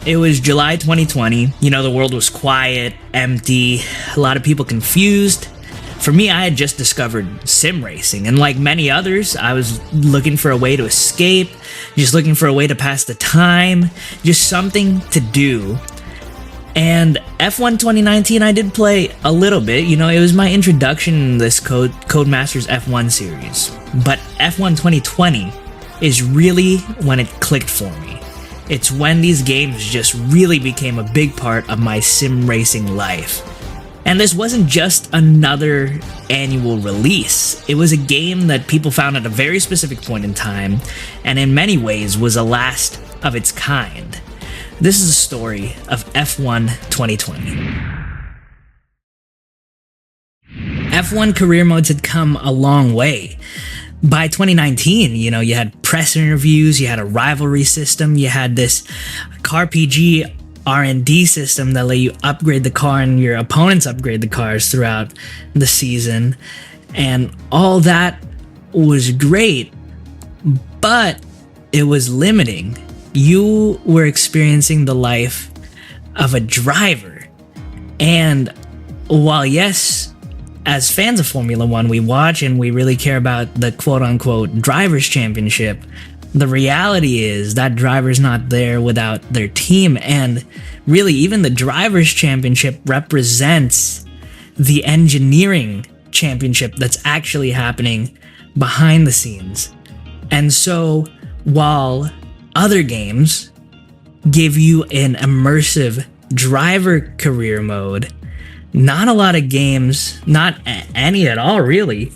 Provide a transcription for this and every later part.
It was July 2020. You know, the world was quiet, empty, a lot of people confused. For me, I had just discovered sim racing, and like many others, I was looking for a way to escape, just looking for a way to pass the time, just something to do. And F1 2019, I did play a little bit. You know, it was my introduction in this Codemasters F1 series. But F1 2020 is really when it clicked for me. It's when these games just really became a big part of my sim racing life. And this wasn't just another annual release. It was a game that people found at a very specific point in time, and in many ways was a last of its kind. This is a story of F1 2020. F1 career modes had come a long way. By 2019, you know, you had press interviews, you had a rivalry system, you had this CarPG R&D system that let you upgrade the car and your opponents upgrade the cars throughout the season. And all that was great, but it was limiting. You were experiencing the life of a driver. And while yes, as fans of Formula One, we watch and we really care about the quote-unquote Drivers' Championship, the reality is that driver's not there without their team, and really even the Drivers' Championship represents the engineering championship that's actually happening behind the scenes. And so while other games give you an immersive driver career mode, not a lot of games, not any at all really,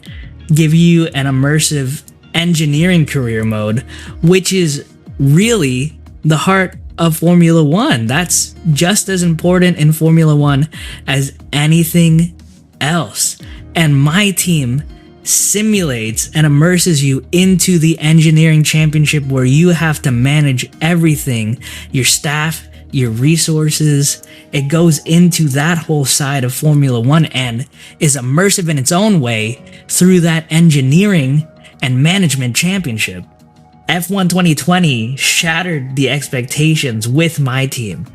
give you an immersive engineering career mode, which is really the heart of Formula One. That's just as important in Formula One as anything else. And my team simulates and immerses you into the engineering championship where you have to manage everything, your staff, your resources. It goes into that whole side of Formula One and is immersive in its own way through that engineering and management championship. F1 2020 shattered the expectations with my team.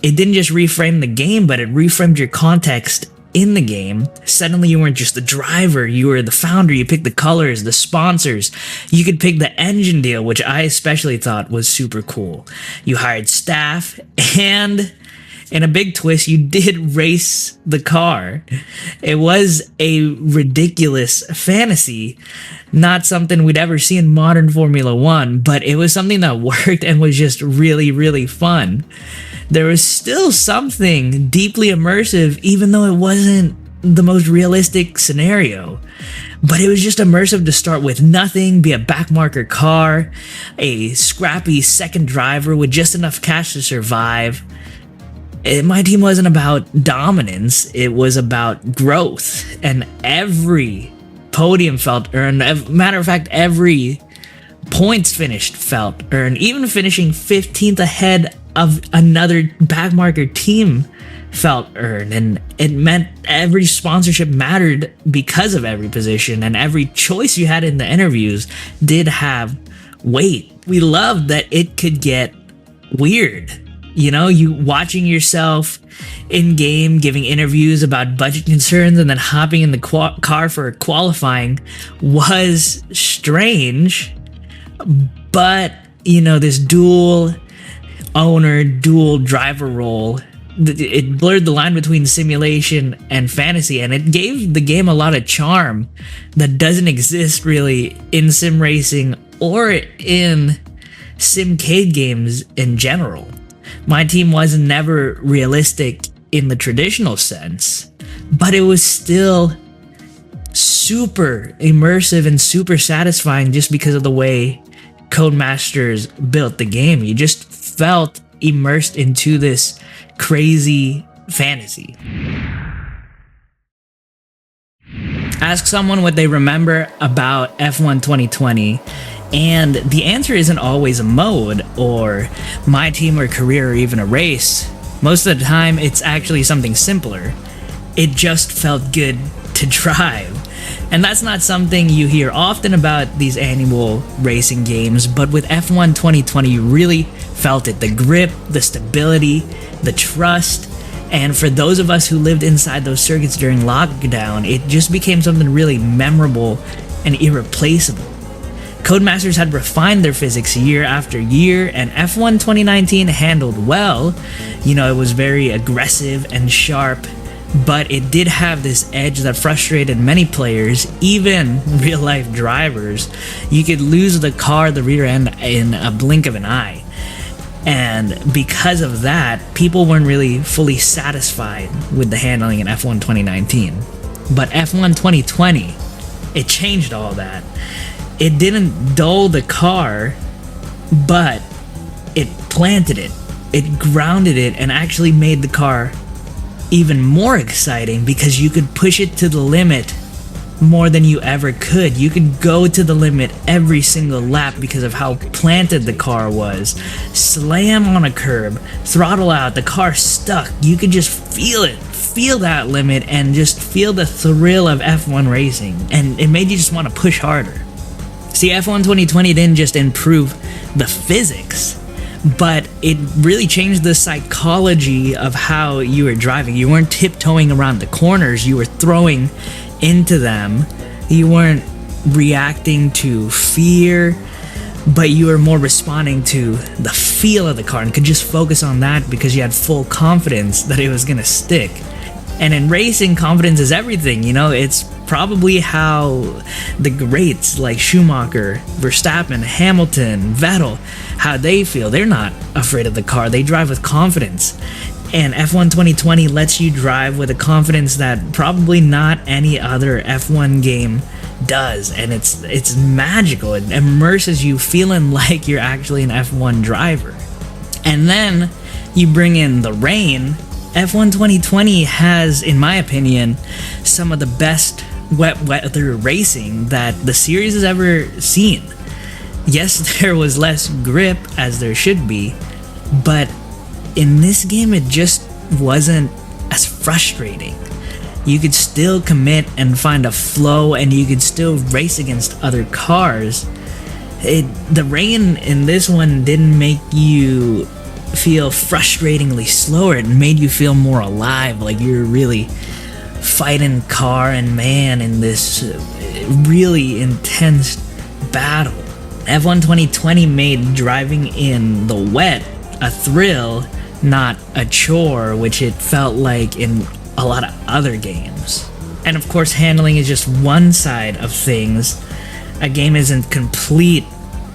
It didn't just reframe the game, but it reframed your context in the game. Suddenly you weren't just the driver, you were the founder. You picked the colors, the sponsors. You could pick the engine deal, which I especially thought was super cool. You hired staff, and in a big twist, you did race the car. It was a ridiculous fantasy, not something we'd ever see in modern Formula One, but it was something that worked and was just really, really fun. There was still something deeply immersive, even though it wasn't the most realistic scenario. But it was just immersive to start with nothing, be a backmarker car, a scrappy second driver with just enough cash to survive. My team wasn't about dominance, it was about growth, and every podium felt earned. Matter of fact, every points finished felt earned. Even finishing 15th ahead of another backmarker team felt earned, and it meant every sponsorship mattered because of every position, and every choice you had in the interviews did have weight. We loved that it could get weird. You know, you watching yourself in game, giving interviews about budget concerns, and then hopping in the car for qualifying was strange. But, you know, this dual owner, dual driver role, it blurred the line between simulation and fantasy, and it gave the game a lot of charm that doesn't exist really in sim racing or in simcade games in general. My team was never realistic in the traditional sense, but it was still super immersive and super satisfying just because of the way Codemasters built the game. You just felt immersed into this crazy fantasy. Ask someone what they remember about F1 2020, and the answer isn't always a mode or my team or career or even a race. Most of the time, it's actually something simpler. It just felt good to drive. And that's not something you hear often about these annual racing games, but with F1 2020, you really felt it. The grip, the stability, the trust. And for those of us who lived inside those circuits during lockdown, it just became something really memorable and irreplaceable. Codemasters had refined their physics year after year, and F1 2019 handled well. You know, it was very aggressive and sharp, but it did have this edge that frustrated many players, even real-life drivers. You could lose the car, the rear end, in a blink of an eye. And because of that, people weren't really fully satisfied with the handling in F1 2019. But F1 2020, it changed all that. It didn't dull the car, but it planted it. It grounded it and actually made the car even more exciting because you could push it to the limit more than you ever could. You could go to the limit every single lap because of how planted the car was. Slam on a curb, throttle out, the car stuck. You could just feel it, feel that limit, and just feel the thrill of F1 racing. And it made you just want to push harder. See, F1 2020 didn't just improve the physics, but it really changed the psychology of how you were driving. You weren't tiptoeing around the corners, you were throwing into them. You weren't reacting to fear, but you were more responding to the feel of the car and could just focus on that because you had full confidence that it was gonna stick. And in racing, confidence is everything, you know. It's probably how the greats like Schumacher, Verstappen, Hamilton, Vettel, how they feel. They're not afraid of the car, they drive with confidence. And F1 2020 lets you drive with a confidence that probably not any other F1 game does. And it's magical. It immerses you feeling like you're actually an F1 driver. And then you bring in the rain. F1 2020 has, in my opinion, some of the best wet weather racing that the series has ever seen. Yes, there was less grip, as there should be, but in this game it just wasn't as frustrating. You could still commit and find a flow, and you could still race against other cars. The rain in this one didn't make you feel frustratingly slower. It made you feel more alive, like you're really fighting car and man in this really intense battle. F1 2020 made driving in the wet a thrill, not a chore, which it felt like in a lot of other games. And of course, handling is just one side of things. A game isn't complete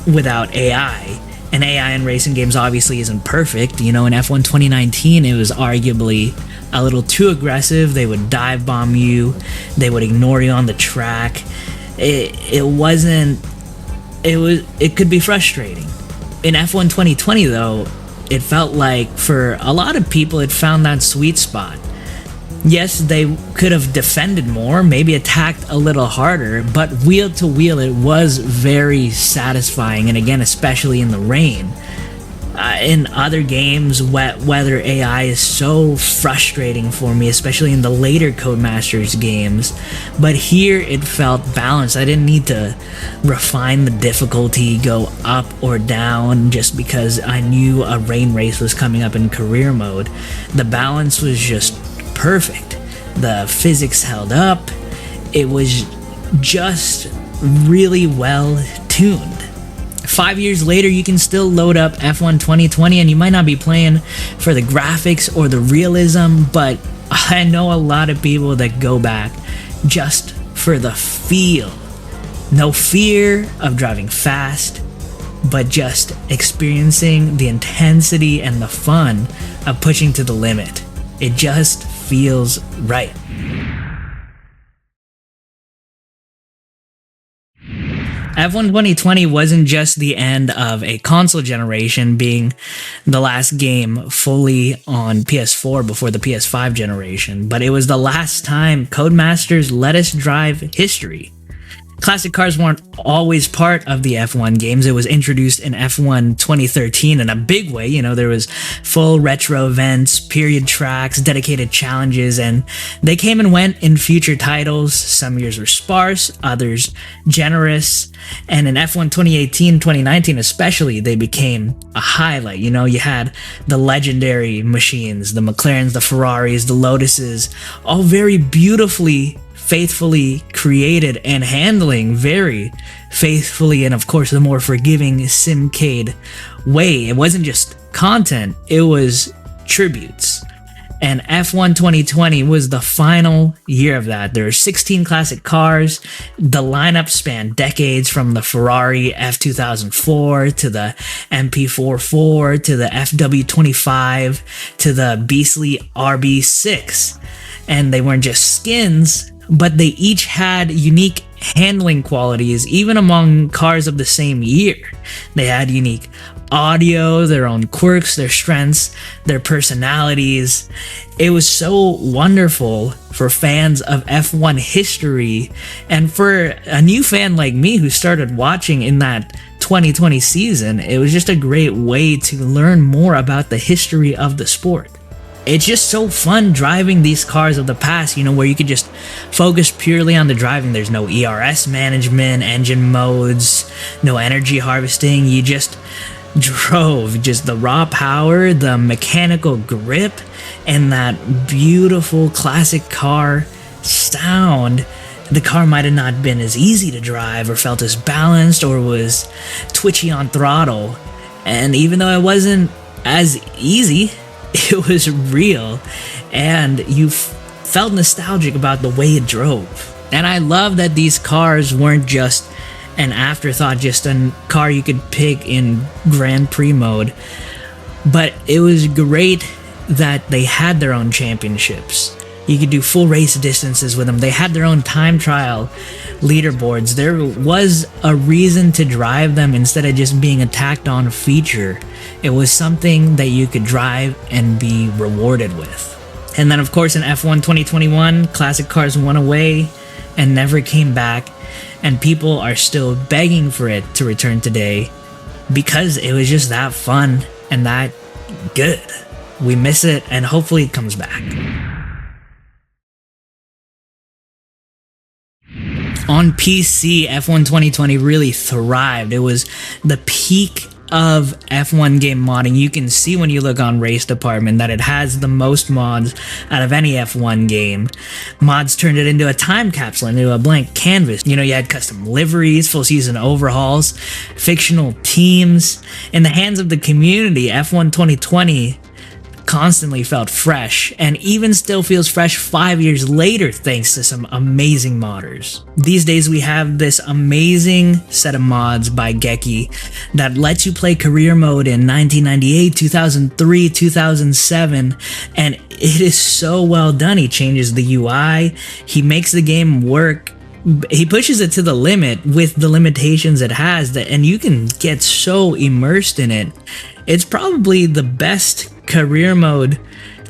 without AI. And AI in racing games obviously isn't perfect. You know, in F1 2019, it was arguably a little too aggressive. They would dive bomb you. They would ignore you on the track. It could be frustrating. In F1 2020, though, it felt like for a lot of people, it found that sweet spot. Yes, they could have defended more, maybe attacked a little harder, but wheel to wheel it was very satisfying, and again, especially in the rain. In other games, wet weather AI is so frustrating for me, especially in the later Codemasters games, but here it felt balanced. I didn't need to refine the difficulty, go up or down just because I knew a rain race was coming up in career mode. The balance was just perfect. The physics held up. It was just really well tuned. 5 years later, you can still load up F1 2020 and you might not be playing for the graphics or the realism, but I know a lot of people that go back just for the feel. No fear of driving fast, but just experiencing the intensity and the fun of pushing to the limit. It just feels right. F1 2020 wasn't just the end of a console generation, being the last game fully on PS4 before the PS5 generation, but it was the last time Codemasters let us drive history. Classic cars weren't always part of the F1 games. It was introduced in F1 2013 in a big way. You know, there was full retro events, period tracks, dedicated challenges, and they came and went in future titles. Some years were sparse, others generous. And in F1 2018, 2019 especially, they became a highlight. You know, you had the legendary machines, the McLarens, the Ferraris, the Lotuses, all very beautifully, faithfully created and handling very faithfully, and of course the more forgiving Simcade way. It wasn't just content, it was tributes. And F1 2020 was the final year of that. There were 16 classic cars. The lineup spanned decades, from the Ferrari F2004 to the MP44 to the FW25 to the beastly RB6. And they weren't just skins, but they each had unique handling qualities, even among cars of the same year. They had unique audio, their own quirks, their strengths, their personalities. It was so wonderful for fans of F1 history, and for a new fan like me who started watching in that 2020 season, it was just a great way to learn more about the history of the sport. It's just so fun driving these cars of the past, you know, where you could just focus purely on the driving. There's no ERS management, engine modes, no energy harvesting. You just drove, just the raw power, the mechanical grip, and that beautiful classic car sound. The car might have not been as easy to drive or felt as balanced or was twitchy on throttle. And even though it wasn't as easy, it was real, and you felt nostalgic about the way it drove. And I love that these cars weren't just an afterthought, just a car you could pick in Grand Prix mode, but it was great that they had their own championships. You could do full race distances with them. They had their own time trial leaderboards. There was a reason to drive them instead of just being a tacked on feature. It was something that you could drive and be rewarded with. And then of course in F1 2021, classic cars went away and never came back, and people are still begging for it to return today because it was just that fun and that good. We miss it, and hopefully it comes back. On PC, F1 2020 really thrived. It was the peak of F1 game modding. You can see when you look on Race Department that it has the most mods out of any F1 game. Mods turned it into a time capsule, into a blank canvas. You know, you had custom liveries, full season overhauls, fictional teams. In the hands of the community, F1 2020 constantly felt fresh, and even still feels fresh 5 years later thanks to some amazing modders. These days we have this amazing set of mods by Geki that lets you play career mode in 1998, 2003, 2007, and it is so well done. He changes the UI, he makes the game work, he pushes it to the limit with the limitations it has, and you can get so immersed in it. It's probably the best career mode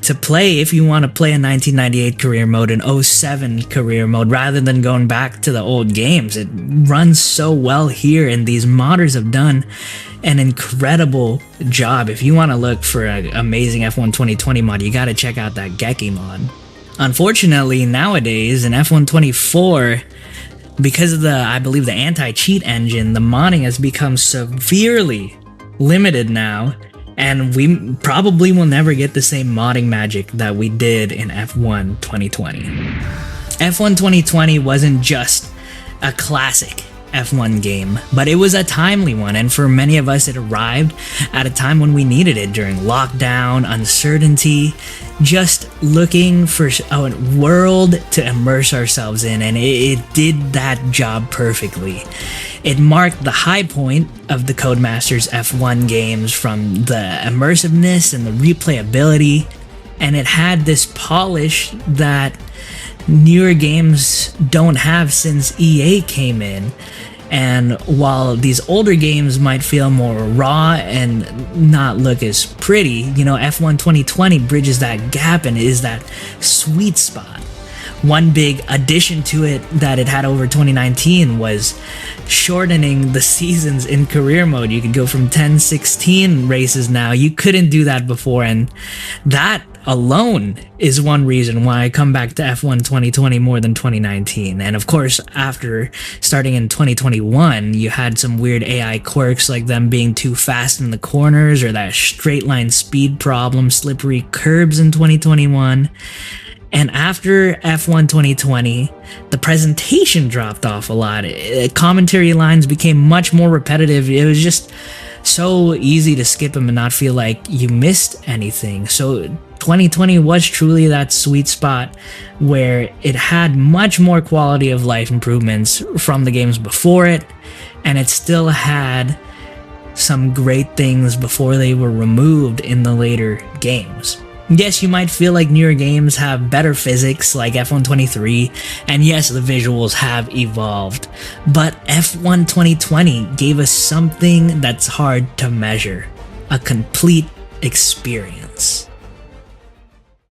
to play if you want to play a 1998 career mode, an 07 career mode, rather than going back to the old games. It runs so well here, and these modders have done an incredible job. If you want to look for an amazing F1 2020 mod, you got to check out that Geki mod. Unfortunately, nowadays in F1 24, because of I believe the anti-cheat engine, the modding has become severely limited now, and we probably will never get the same modding magic that we did in F1 2020. F1 2020 wasn't just a classic F1 game, but it was a timely one, and for many of us it arrived at a time when we needed it during lockdown, uncertainty, just looking for a world to immerse ourselves in, and it did that job perfectly. It marked the high point of the Codemasters F1 games, from the immersiveness and the replayability, and it had this polish that newer games don't have since EA came in. And while these older games might feel more raw and not look as pretty, you know, F1 2020 bridges that gap and is that sweet spot One big addition to it that it had over 2019 was shortening the seasons in career mode. You could go from 10-16 races now. You couldn't do that before, and that alone is one reason why I come back to F1 2020 more than 2019. And of course, after starting in 2021, you had some weird AI quirks like them being too fast in the corners or that straight line speed problem, slippery curbs in 2021. And after F1 2020, the presentation dropped off a lot. Commentary lines became much more repetitive. It was just so easy to skip them and not feel like you missed anything. So 2020 was truly that sweet spot where it had much more quality of life improvements from the games before it, and it still had some great things before they were removed in the later games. Yes, you might feel like newer games have better physics like F1 23, and yes, the visuals have evolved, but F1 2020 gave us something that's hard to measure: a complete experience.